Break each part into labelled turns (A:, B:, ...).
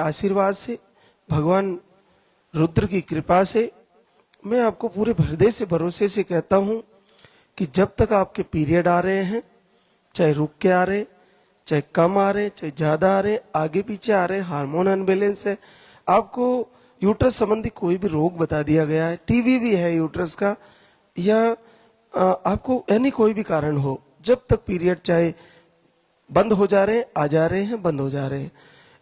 A: आशीर्वाद से, भगवान रुद्र की कृपा से मैं आपको पूरे हृदय से भरोसे से कहता हूं कि जब तक आपके पीरियड आ रहे हैं, चाहे रुक के आ रहे, चाहे कम आ रहे, चाहे ज्यादा आ रहे, आगे पीछे आ रहे, हार्मोन अनबैलेंस है, आपको यूट्रस संबंधी कोई भी रोग बता दिया गया है, टीवी भी है यूट्रस का, या आपको यानी कोई भी कारण हो, जब तक पीरियड चाहे बंद हो जा रहे हैं, आ जा रहे हैं, बंद हो जा रहे हैं,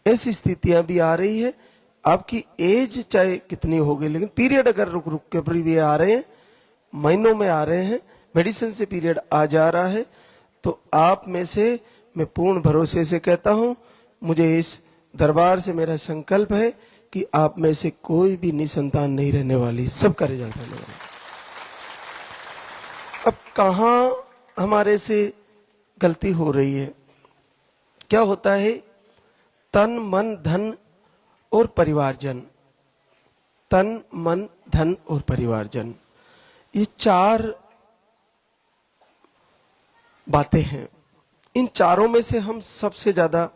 A: ऐसी स्थितियां भी आ रही है। आपकी एज चाहे कितनी हो गई, लेकिन पीरियड अगर रुक रुक के भी आ रहे हैं, महीनों में आ रहे हैं, मेडिसिन से पीरियड आ जा रहा है, तो आप में से मैं पूर्ण भरोसे से कहता हूं, मुझे इस दरबार से मेरा संकल्प है कि आप में से कोई भी निसंतान नहीं रहने वाली, सबका रिजल्ट रहने वाला। अब कहां हमारे से गलती हो रही है? क्या होता है, तन मन धन और परिवारजन, तन मन धन और परिवारजन, ये चार बातें हैं। इन चारों में से हम सबसे ज्यादा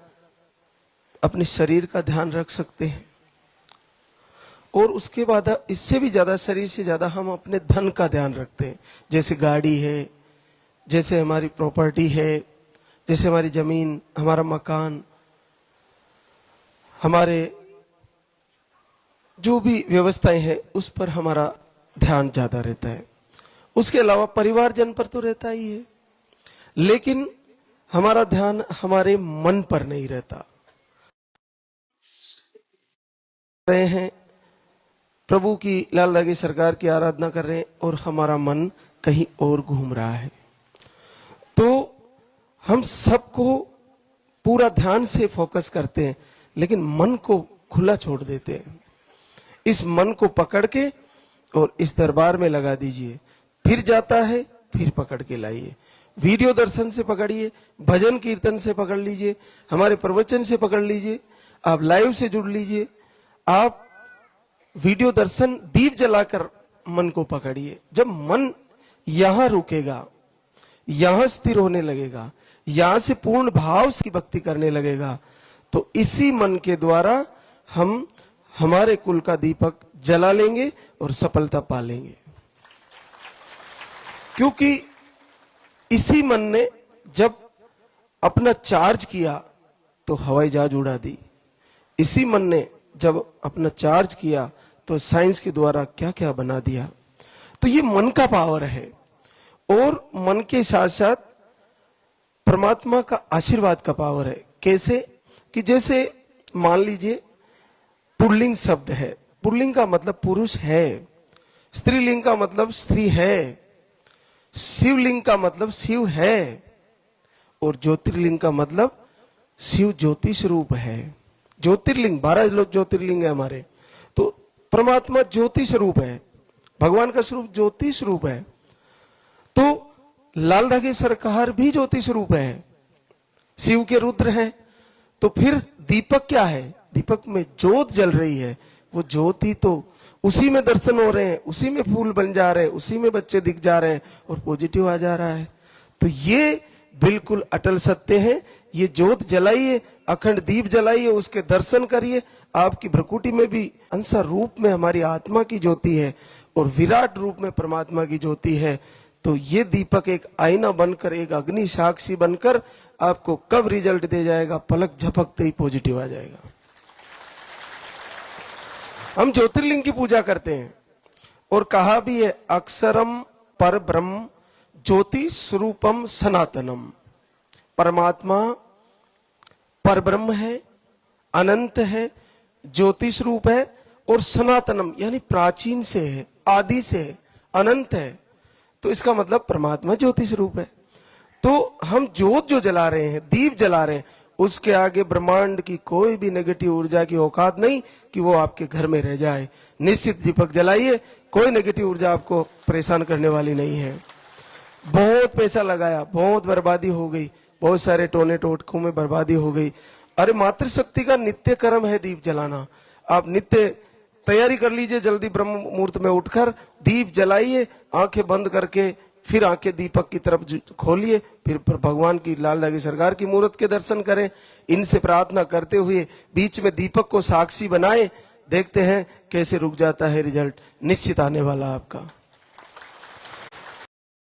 A: अपने शरीर का ध्यान रख सकते हैं, और उसके बाद इससे भी ज्यादा, शरीर से ज्यादा हम अपने धन का ध्यान रखते हैं। जैसे गाड़ी है, जैसे हमारी प्रॉपर्टी है, जैसे हमारी जमीन, हमारा मकान, हमारे जो भी व्यवस्थाएं हैं, उस पर हमारा ध्यान ज्यादा रहता है। उसके अलावा परिवारजन पर तो रहता ही है, लेकिन हमारा ध्यान हमारे मन पर नहीं रहता। रहे हैं प्रभु की, लाल दागी सरकार की आराधना कर रहे हैं, और हमारा मन कहीं और घूम रहा है, तो हम सबको पूरा ध्यान से फोकस करते हैं, लेकिन मन को खुला छोड़ देते हैं। इस मन को पकड़ के और इस दरबार में लगा दीजिए, फिर जाता है, फिर पकड़ के लाइए। वीडियो दर्शन से पकड़िए, भजन कीर्तन से पकड़ लीजिए, हमारे प्रवचन से पकड़ लीजिए, आप लाइव से जुड़ लीजिए, आप वीडियो दर्शन दीप जलाकर मन को पकड़िए। जब मन यहां रुकेगा, यहां स्थिर होने लगेगा, यहां से पूर्ण भाव से भक्ति करने लगेगा, तो इसी मन के द्वारा हम हमारे कुल का दीपक जला लेंगे और सफलता पा लेंगे। क्योंकि इसी मन ने जब अपना चार्ज किया तो हवाई जहाज उड़ा दी, इसी मन ने जब अपना चार्ज किया तो साइंस के द्वारा क्या क्या बना दिया। तो ये मन का पावर है, और मन के साथ साथ परमात्मा का आशीर्वाद का पावर है। कैसे कि जैसे मान लीजिए पुल्लिंग शब्द है, पुल्लिंग का मतलब पुरुष है, स्त्रीलिंग का मतलब स्त्री है, शिवलिंग का मतलब शिव है, और ज्योतिर्लिंग का मतलब शिव ज्योति स्वरूप है। ज्योतिर्लिंग 12 ज्योतिर्लिंग है हमारे, तो परमात्मा ज्योति स्वरूप है, भगवान का स्वरूप ज्योति स्वरूप है। तो लाल धागे सरकार भी ज्योति स्वरूप है, शिव के रुद्र हैं। तो फिर दीपक क्या है? दीपक में ज्योत जल रही है, वो ज्योति तो उसी में दर्शन हो रहे हैं, उसी में फूल बन जा रहे हैं, उसी में बच्चे दिख जा रहे हैं, और पॉजिटिव आ जा रहा है। तो ये बिल्कुल अटल सत्य है। ये ज्योत जलाइए, अखंड दीप जलाइए, उसके दर्शन करिए। आपकी भ्रकुटी में भी अंश रूप में हमारी आत्मा की ज्योति है, और विराट रूप में परमात्मा की ज्योति है। तो ये दीपक एक आईना बनकर, एक अग्नि साक्षी बनकर आपको कब रिजल्ट दे जाएगा, पलक झपकते ही पॉजिटिव आ जाएगा। हम ज्योतिर्लिंग की पूजा करते हैं, और कहा भी है अक्षरम पर ब्रह्म ज्योति स्वरूपम सनातनम। परमात्मा पर ब्रह्म है, अनंत है, ज्योति स्वरूप है, और सनातनम यानी प्राचीन से है, आदि से है, अनंत है। तो इसका मतलब परमात्मा ज्योति स्वरूप है। तो हम ज्योत जो जला रहे हैं, दीप जला रहे हैं, उसके आगे ब्रह्मांड की कोई भी नेगेटिव ऊर्जा की औकात नहीं कि वो आपके घर में रह जाए। निश्चित दीपक जलाइए, कोई नेगेटिव ऊर्जा आपको परेशान करने वाली नहीं है। बहुत पैसा लगाया, बहुत बर्बादी हो गई, बहुत सारे टोने टोटकों में बर्बादी हो गई। अरे मातृशक्ति का नित्य कर्म है दीप जलाना। आप नित्य तैयारी कर लीजिए, जल्दी ब्रह्म मुहूर्त में उठकर दीप जलाइए, आंखें बंद करके फिर आंखें दीपक की तरफ खोलिए, फिर भगवान की लाल दागी सरकार की मूर्त के दर्शन करें। इनसे प्रार्थना करते हुए बीच में दीपक को साक्षी बनाएं। देखते हैं कैसे रुक जाता है रिजल्ट, निश्चित आने वाला आपका।